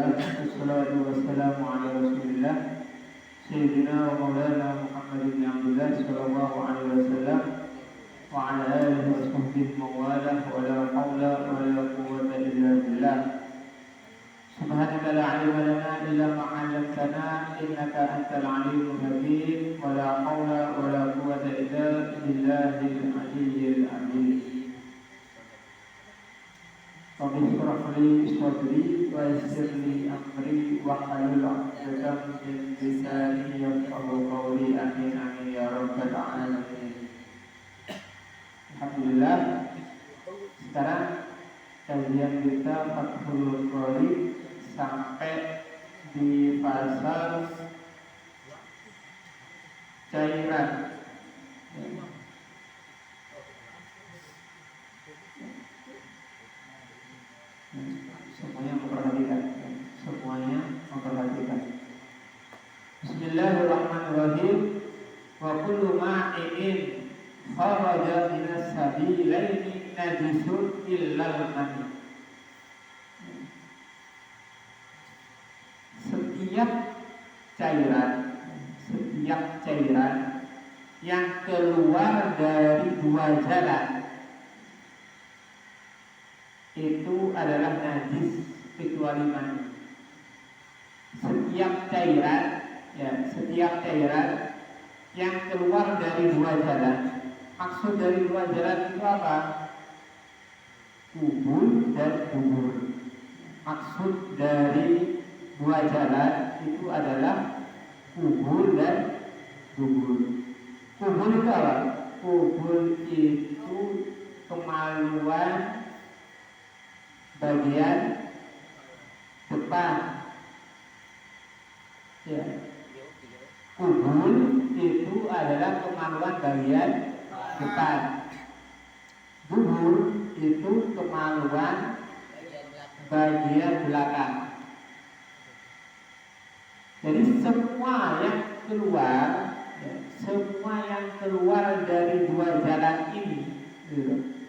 Alhamdulillah, wassalatu wassalamu ala Rasulillah Sayyidina wa maulana Muhammad bin Abdullah sallallahu alaihi wasallam wa ala alihi wa sahbihi mawalah wa la hawla wa la quwwata illa billah. Subhanaka la ilma lana illa ma 'allamtana innaka antal alimul hakim wa la hawla wa la quwwata illa billahil aliyyil azim. Rabbi shrah li sadri wa yassir li amri wa hlul 'uqdatam min lisani yafqahu qawli. Amin amin ya rabbal alamin. Alhamdulillah, sekarang kajian kita Fathul Qorib sampai di pasal cairan. Semuanya memperhatikan. Bismillahirrahmanirrahim. Wa kullu ma'in kharaja minas sabilaini najisun illal mani. Setiap cairan yang keluar dari dua jalan itu adalah najis kecuali mani. Setiap cairan yang keluar dari dua jalan. Maksud dari dua jalan itu apa? Kubul dan dubur. Maksud dari dua jalan itu adalah kubul dan dubur. Kubul itu apa? Kubul itu kemaluan bagian depan. Ya. Kubul itu adalah kemaluan bagian depan. Dubur itu kemaluan bagian belakang. Jadi semua yang keluar dari dua jalan ini, gitu.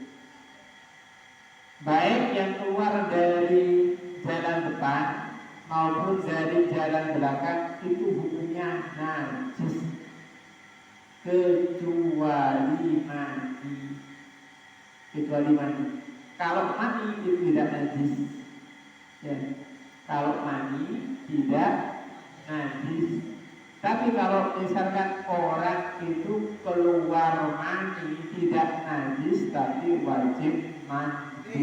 Baik yang keluar dari jalan depan maupun dari jalan belakang itu hukumnya najis kecuali mani. Kalau mani itu tidak najis, ya. Kalau mani tidak najis. Tapi kalau misalkan orang itu keluar mani tidak najis tapi wajib mandi,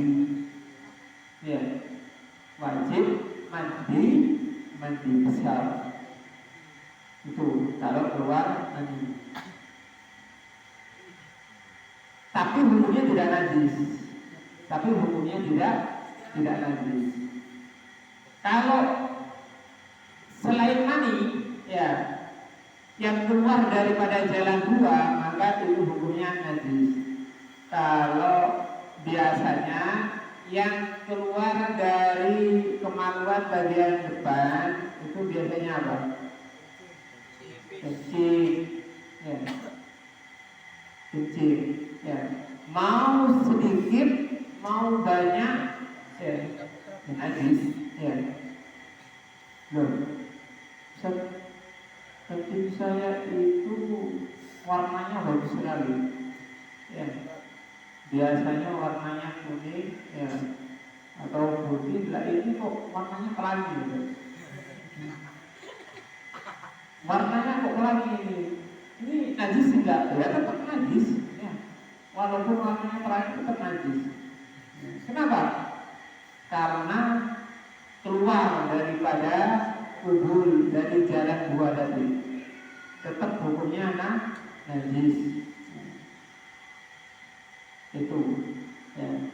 ya, wajib mandi besar. Itu kalau keluar mani. Tapi hukumnya tidak najis. Kalau selain mani, ya, yang keluar daripada jalan dua, maka itu hukumnya najis. Kalau biasanya yang keluar dari kemaluan bagian depan itu biasanya apa? Kencing, ya. Mau sedikit, mau banyak, ya, najis, ya. Loh, kencing saya itu warnanya bagus sekali, ya. Biasanya warnanya kuning, ya, atau putih. Lah ini kok warnanya pelangi, gitu. Warnanya kok pelangi ini? Ini najis enggak? Ya tetap najis, ya. Walaupun warnanya pelangi tetap najis. Kenapa? Karena keluar daripada kubul dari jalan dua tadi, tetap hukumnya najis. Itu, ya.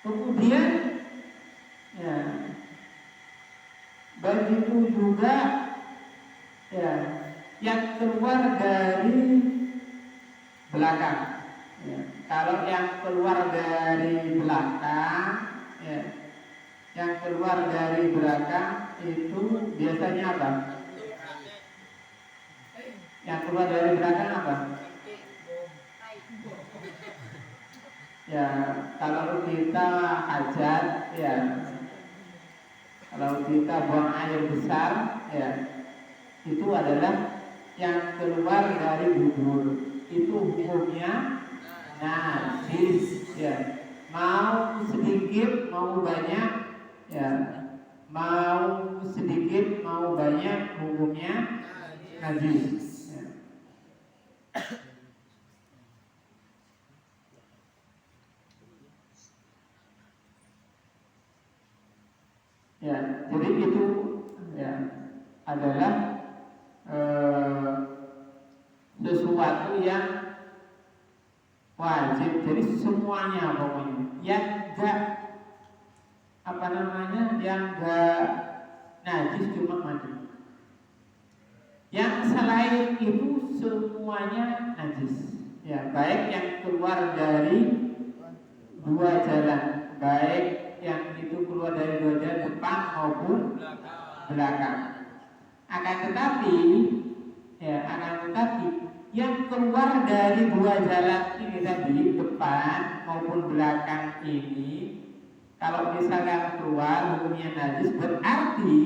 Kemudian, ya, begitu juga, ya, yang keluar dari belakang, ya. Kalau yang keluar dari belakang, ya, yang keluar dari belakang itu biasanya apa? Yang keluar dari belakang apa? Ya, kalau kita hajat, ya, kita buang air besar, ya, itu adalah yang keluar dari dubur, itu hukumnya najis, ya. Mau sedikit, mau banyak, ya, mau sedikit, mau banyak, hukumnya najis. Ya. Ya, jadi itu, ya, adalah sesuatu yang wajib. Jadi semuanya pokoknya yang enggak yang enggak najis cuma mandi. Yang selain itu semuanya najis. Ya, baik yang keluar dari dua jalan, baik yang itu keluar dari dua jalan, depan maupun belakang. Akan tetapi yang keluar dari dua jalan ini tadi, depan maupun belakang ini, kalau misalkan keluar hukumnya najis, berarti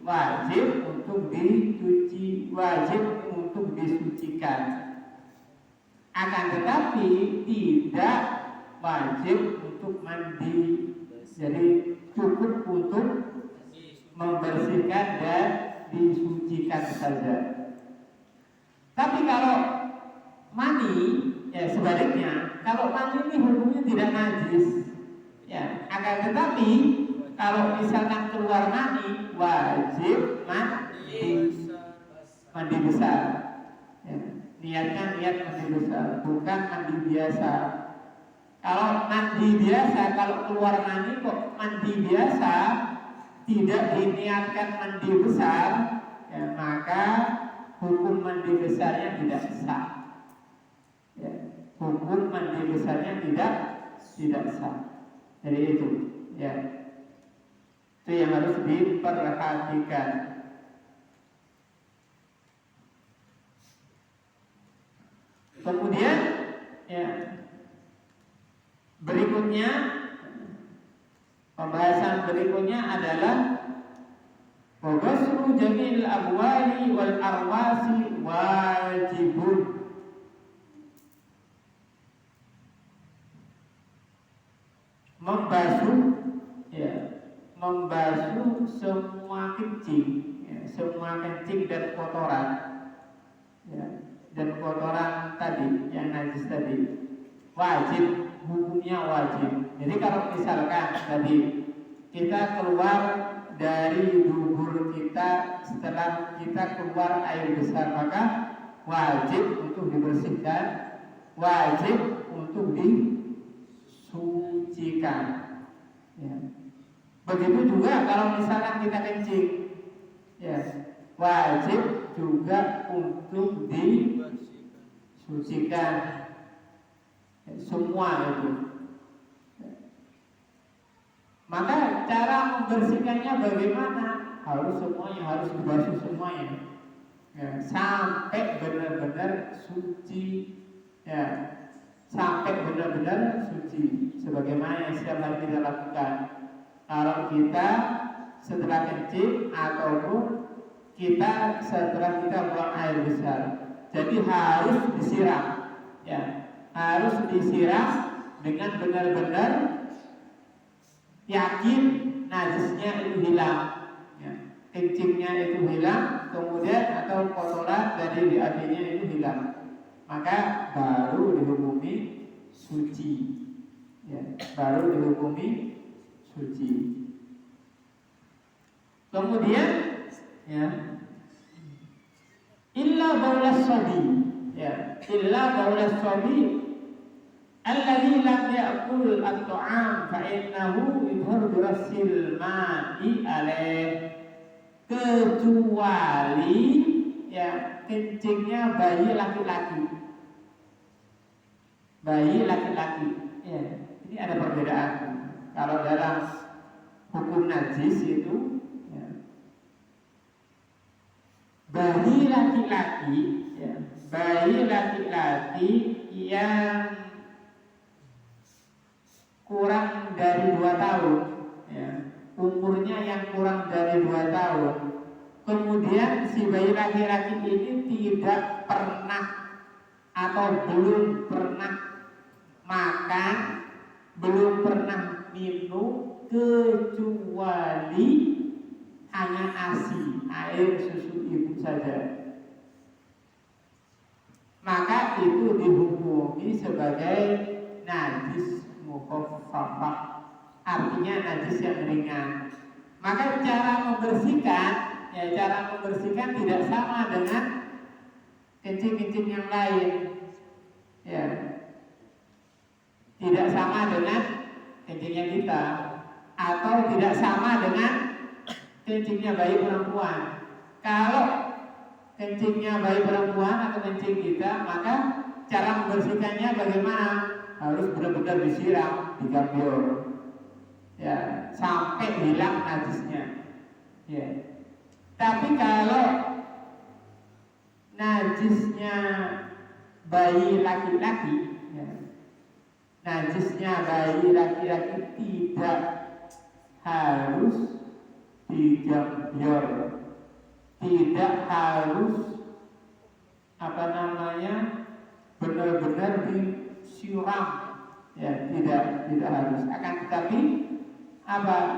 wajib untuk dicuci, wajib untuk disucikan. Akan tetapi tidak wajib untuk mandi. Jadi cukup untuk membersihkan dan disucikan saja. Tapi kalau mani, ya sebaliknya, kalau mani ini hukumnya tidak najis, ya. Akan tetapi kalau misalkan keluar mani, wajib mandi besar. Ya. Niatnya niat mandi besar, bukan mandi biasa. Kalau mandi biasa, kalau keluar mani kok mandi biasa, tidak diniatkan mandi besar, ya, maka hukum mandi besarnya tidak sah. Ya, hukum mandi besarnya tidak sah. Jadi itu, ya, itu yang harus diperhatikan. Kemudian, ya, berikutnya, pembahasan berikutnya adalah ghuslu jamil abwali wal arwasi wajibun. Membasuh semua kencing, ya, semua kencing dan kotoran, ya, dan kotoran tadi yang najis tadi, wajib, hukumnya wajib. Jadi kalau misalkan tadi kita keluar dari dubur kita, setelah kita keluar air besar, maka wajib untuk dibersihkan, wajib untuk disucikan, ya. Begitu juga kalau misalkan kita kencing, ya, wajib juga untuk disucikan, ya, semua itu. Maka cara membersihkannya bagaimana? Harus dibasuh semuanya, ya, sampai benar-benar suci, ya, sampai benar-benar suci. Sebagaimana yang setiap hari kita lakukan. Kalau kita setelah kencing ataupun kita setelah kita buang air besar, jadi harus disiram, ya, harus disiram dengan benar-benar yakin najisnya itu hilang, ya, kencingnya itu hilang, kemudian atau kotoran dari BAB-nya itu hilang, maka baru dihukumi suci, ya, baru dihukumi suci. Kemudian, ya, illa baulas sabi, ya, illa baulas sabi alladhi lam ya'kul at-ta'am fa innahu yudhar birasil ma'i alaih, kecuali, ya, kencingnya bayi laki-laki, ya. Ini ada perbedaan. Kalau dalam hukum najis itu, ya, bayi laki-laki, ya, bayi laki-laki yang kurang dari 2 tahun, ya, umurnya yang kurang dari 2 tahun, kemudian si bayi laki-laki ini tidak pernah atau belum pernah makan, belum pernah minum kecuali hanya ASI, air susu ibu saja, maka itu dihukumi sebagai najis mukhaffafah, artinya najis yang ringan. Maka cara membersihkan tidak sama dengan kencing-kencing yang lain, ya, tidak sama dengan kencingnya kita, atau tidak sama dengan kencingnya bayi perempuan. Kalau kencingnya bayi perempuan atau kencing kita, maka cara membersihkannya bagaimana? Harus benar-benar disiram, digambil, ya, sampai hilang najisnya, ya. Tapi kalau najisnya bayi laki-laki, ya, najisnya bayi laki-laki tidak harus digambil, tidak harus benar-benar disiram, ya, tidak harus. Akan tetapi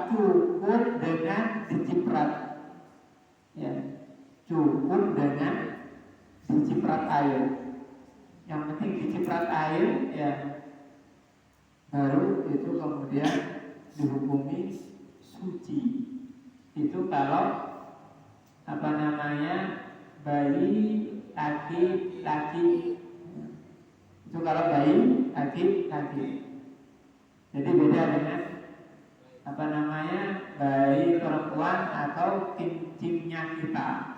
cukup dengan diciprat, ya, cukup dengan diciprat air. Yang penting diciprat air, ya, baru itu kemudian dihukumi suci. Itu kalau bayi laki-laki, itu kalau bayi laki-laki. Jadi beda dengan bayi perempuan atau kencingnya kita.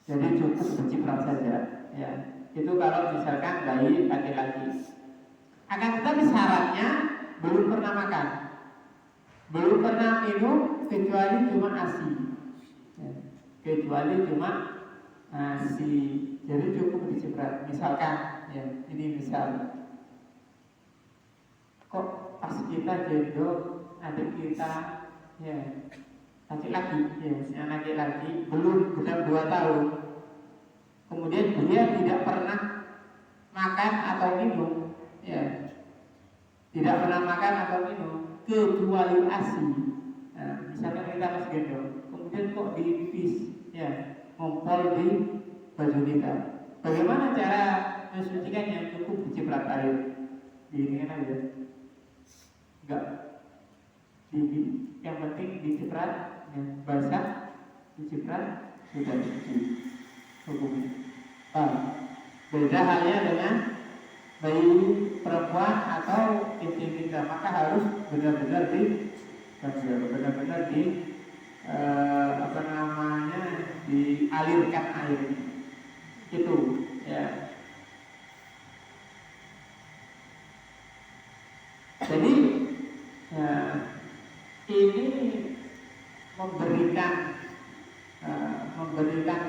Jadi cukup diciprat saja, ya. Itu kalau misalkan bayi laki-laki. Akan tetapi syaratnya belum pernah makan, belum pernah minum kecuali cuma ASI, ya. Kecuali cuma ASI. Jadi cukup diciprat. Misalkan, ya, ini misal, kok pas kita gendong adik kita, ya, laki-laki, ya, yang laki-laki belum genap 2 tahun, kemudian dia tidak pernah makan atau minum, ya, tidak pernah makan atau minum kecuali ASI. Nah, misalnya kita masih gendong, kemudian kok dipipis, ya, ngumpul di baju kita, bagaimana cara mensucikannya? Cukup diciprat air, diinikan aja, enggak, yang penting diciprat, ya, basah, diciprat, sudah suci hukumnya. Beda halnya dengan bayi perempuan atau kencing kita, maka harus benar-benar dialirkan airnya, itu, ya. Jadi, ya, ini memberikan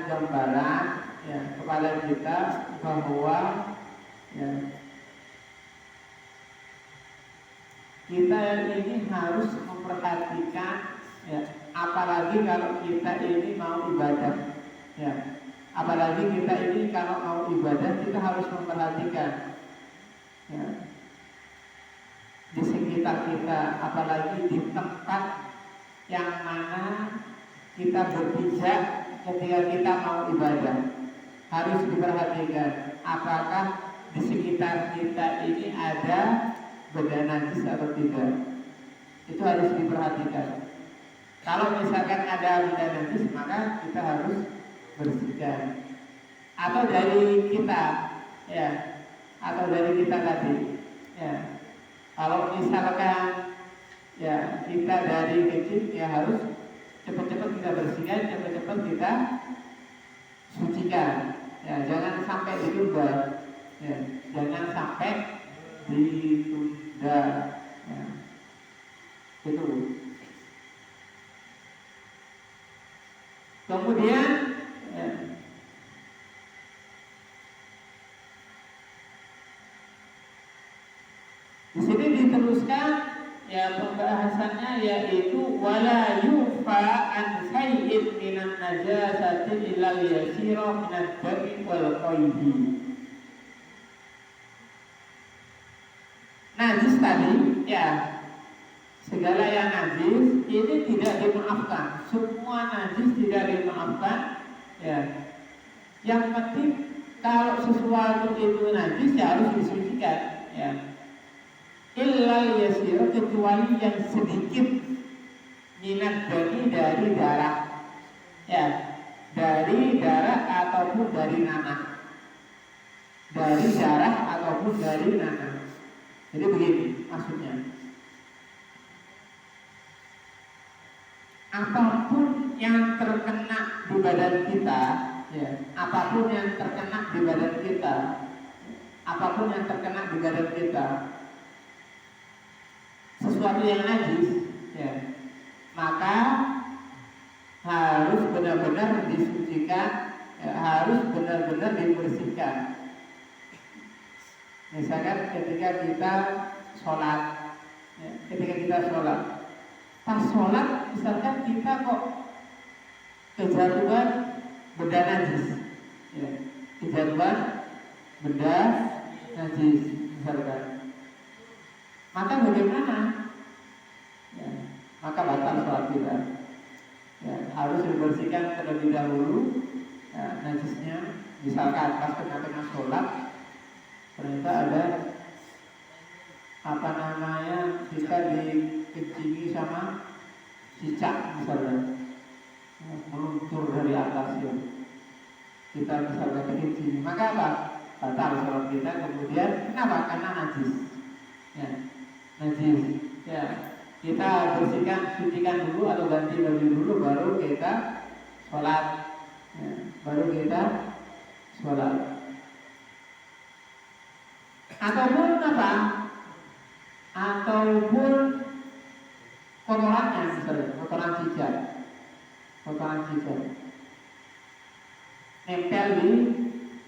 gambaran, ya, kepada kita bahwa, ya, kita ini harus memperhatikan, ya, apalagi kalau kita ini mau ibadah, ya, apalagi kita ini kalau mau ibadah kita harus memperhatikan, ya, di sekitar kita, apalagi di tempat yang mana kita berpijak ketika kita mau ibadah, harus diperhatikan apakah di sekitar kita ini ada benda najis atau tidak. Itu harus diperhatikan. Kalau misalkan ada benda najis, maka kita harus bersihkan. Atau dari kita, ya, atau dari kita tadi, ya. Kalau misalkan, ya, kita dari kecil, ya, harus cepat-cepat kita bersihkan, cepat-cepat kita sucikan, ya, jangan sampai ditunda, ya, jangan sampai ditunda, ya. Itu. Kemudian, ya, Di sini diteruskan ya pembahasannya, yaitu wala yufa an syai'in minan najasati illal yasira minad dami wal qaydi. Najis tadi ya, segala yang najis ini tidak dimaafkan. Semua najis tidak dimaafkan ya. Yang penting kalau sesuatu itu najis ya harus disucikan ya. Illal yasir, kecuali yang sedikit minat dari darah ya, dari darah ataupun dari nanah, dari darah ataupun dari nanah. Jadi begini maksudnya, apapun yang terkena di badan kita ya, apapun yang terkena di badan kita, apapun yang terkena di badan kita, sesuatu yang najis ya, maka harus benar-benar disucikan ya, harus benar-benar dibersihkan. Misalkan ketika kita sholat ya, pas sholat misalkan kita kok kejatuhan benda najis ya, kejatuhan benda najis misalkan, maka bagaimana ya, maka batal sholat kita ya, harus dibersihkan terlebih dahulu ya, najisnya. Misalkan pas tengah-tengah sholat ternyata ada apa namanya, kita dikencingi sama cicak misalnya meluncur dari atas ya, kita misalnya dikencingi, maka apa? Batal sholat kita. Kemudian kenapa? Karena najis ya, najis ya, kita bersihkan, sucikan dulu atau ganti baju dulu baru kita sholat ya, baru kita sholat. Ataupun apa? Ataupun kotorannya misalnya, kotoran cicak nempel di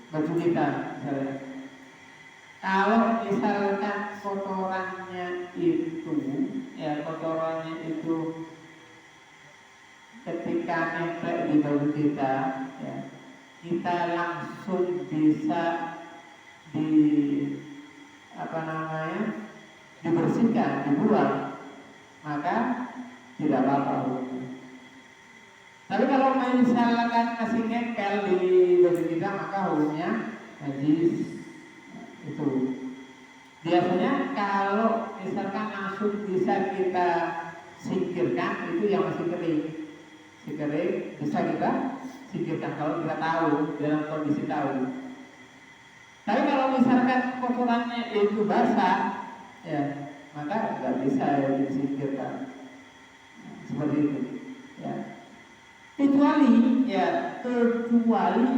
baju kita misalnya. Kalau misalkan kotorannya itu ketika nempel di baju kita ya, kita langsung bisa dibersihkan, dibuang, maka tidak apa-apa. Tapi kalau misalkan masih nempel di baju kita, maka hukumnya najis. Itu biasanya kalau misalkan langsung bisa kita singkirkan, itu yang masih kering. Si kering bisa kita singkirkan kalau kita tahu, dalam kondisi tahu. Tapi kalau misalkan kotorannya itu basah ya, maka nggak bisa disingkirkan. Seperti itu ya. Kecuali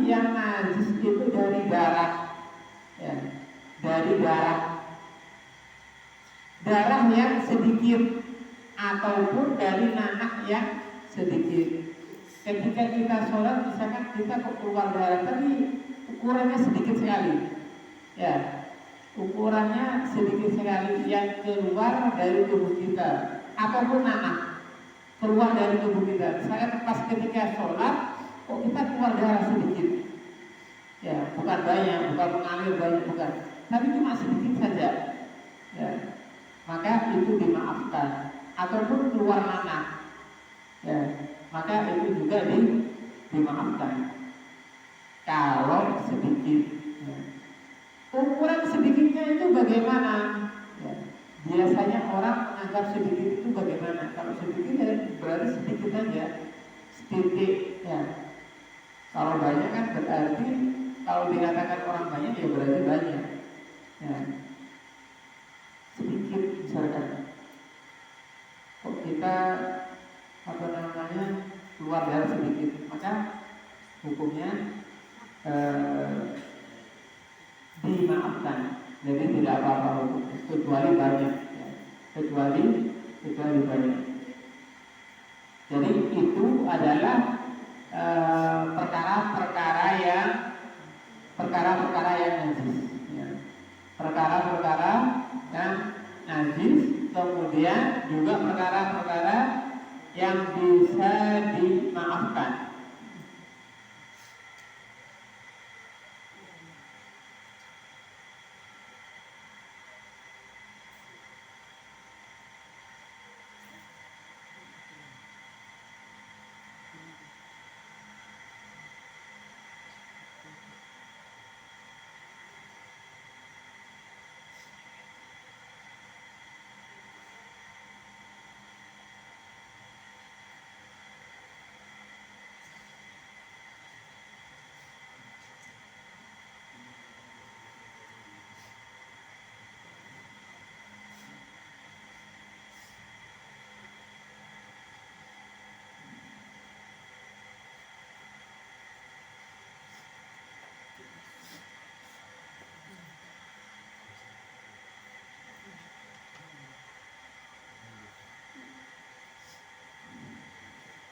yang najis itu dari darah ya, dari darah yang sedikit ataupun dari nanah yang sedikit. Ketika kita sholat misalkan kita keluar darah, tapi ukurannya sedikit sekali ya, ukurannya sedikit sekali yang keluar dari tubuh kita ataupun nanah keluar dari tubuh kita. Misalkan pas ketika sholat kok kita keluar darah sedikit ya, bukan banyak, bukan mengalir banyak, bukan, tapi cuma sedikit saja ya, maka itu dimaafkan. Ataupun keluar nanah ya, maka itu juga dimaafkan kalau sedikit ya. Ukuran sedikitnya itu bagaimana ya, biasanya orang menganggap sedikit itu bagaimana? Kalau sedikit ya berarti sedikit saja, setitik ya. Kalau banyak kan berarti, kalau dikatakan orang banyak ya berarti banyak ya. Sedikit misalkan kok kita keluar darah sedikit, maka hukumnya dimaafkan. Jadi tidak apa-apa hukum, kecuali banyak ya. kecuali banyak. Jadi itu adalah perkara-perkara yang najis ya. Perkara-perkara yang kemudian juga perkara-perkara yang bisa dimaafkan.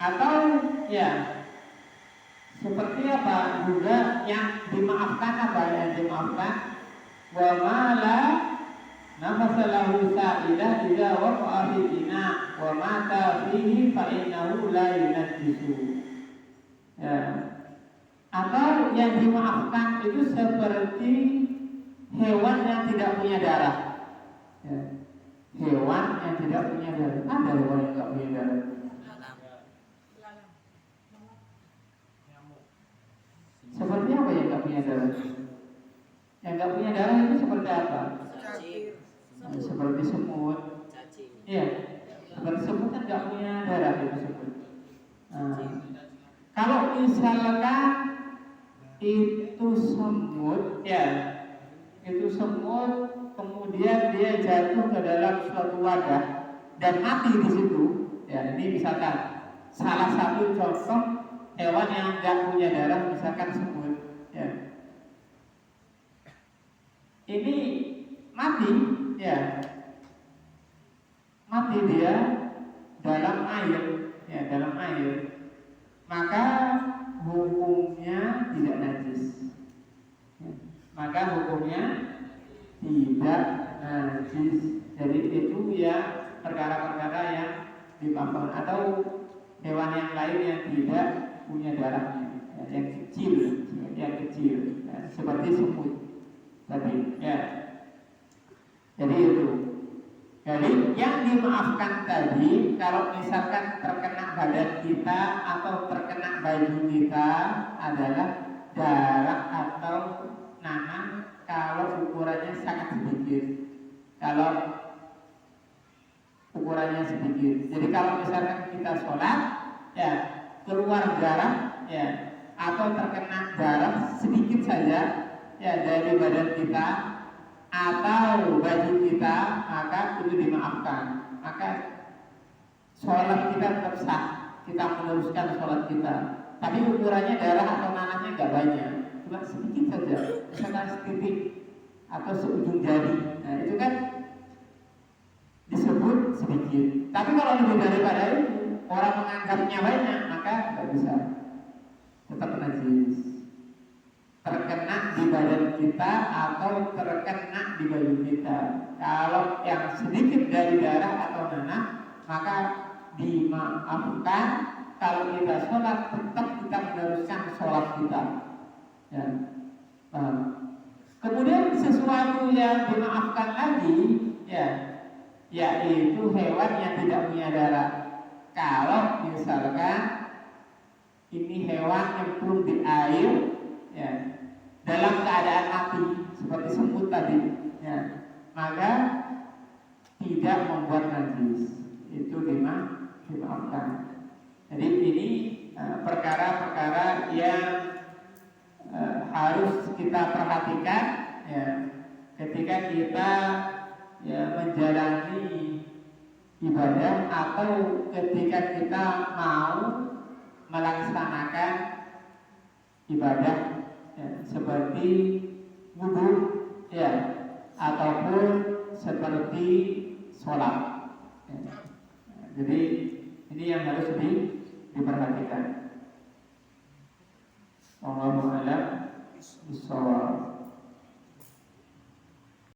Atau ya seperti apa juga yang dimaafkan, apa yang dimaafkan, wa mala nafasalahu sa'ilah idza waqa'a fil ina wa mata fihi fa innahu la yunajjisu. Ya. Atau yang dimaafkan itu seperti hewan yang tidak punya darah. Ya. Hewan yang tidak punya darah. Ada hewan yang tidak punya darah. Seperti apa yang nggak punya darah? Yang nggak punya darah itu seperti apa? Seperti semut. Iya, seperti semut kan nggak punya darah itu semut. Kalau misalkan itu semut, ya, itu semut, kemudian dia jatuh ke dalam suatu wadah dan mati di situ. Ya, ini misalkan salah satu contoh hewan yang nggak punya darah, misalkan semut, ya. Ini mati, ya, mati dia dalam air, ya, dalam air, maka hukumnya tidak najis, ya. Maka hukumnya tidak najis. Jadi itu ya perkara-perkara yang dimaafkan. Atau hewan yang lain yang tidak punya darahnya, ya, yang kecil, ya, seperti semut tadi, ya. Jadi itu. Jadi yang dimaafkan tadi, kalau misalkan terkena badan kita atau terkena baju kita adalah darah atau nanah kalau ukurannya sangat sedikit. Kalau ukurannya sedikit. Jadi kalau misalkan kita sholat, ya, keluar darah, ya, atau terkena darah sedikit saja, ya, dari badan kita atau baju kita, maka itu dimaafkan. Maka sholat kita tetap sah, kita meneruskan sholat kita. Tapi ukurannya darah atau nanahnya nggak banyak, cuma sedikit saja, misalkan setitik atau seujung jari. Nah itu kan disebut sedikit. Tapi kalau lebih daripada itu, orang menganggapnya banyak, maka nggak bisa, tetap najis. Terkena di badan kita atau terkena di baju kita. Kalau yang sedikit dari darah atau nanah, maka dimaafkan. Kalau kita sholat, tetap kita meneruskan sholat kita, ya. Kemudian sesuatu yang dimaafkan lagi, ya, yaitu hewan yang tidak punya darah. Kalau misalkan ini hewan nyemplung di air, ya, dalam keadaan mati seperti semut tadi, ya, maka tidak membuat najis, itu dimaafkan. Jadi ini perkara-perkara yang harus kita perhatikan, ya, ketika kita, ya, menjalani ibadah atau ketika kita mau melaksanakan ibadah, ya, seperti wudu, ya, ataupun seperti sholat, ya. Jadi ini yang harus diperhatikan. Wallahu a'lam bishawab.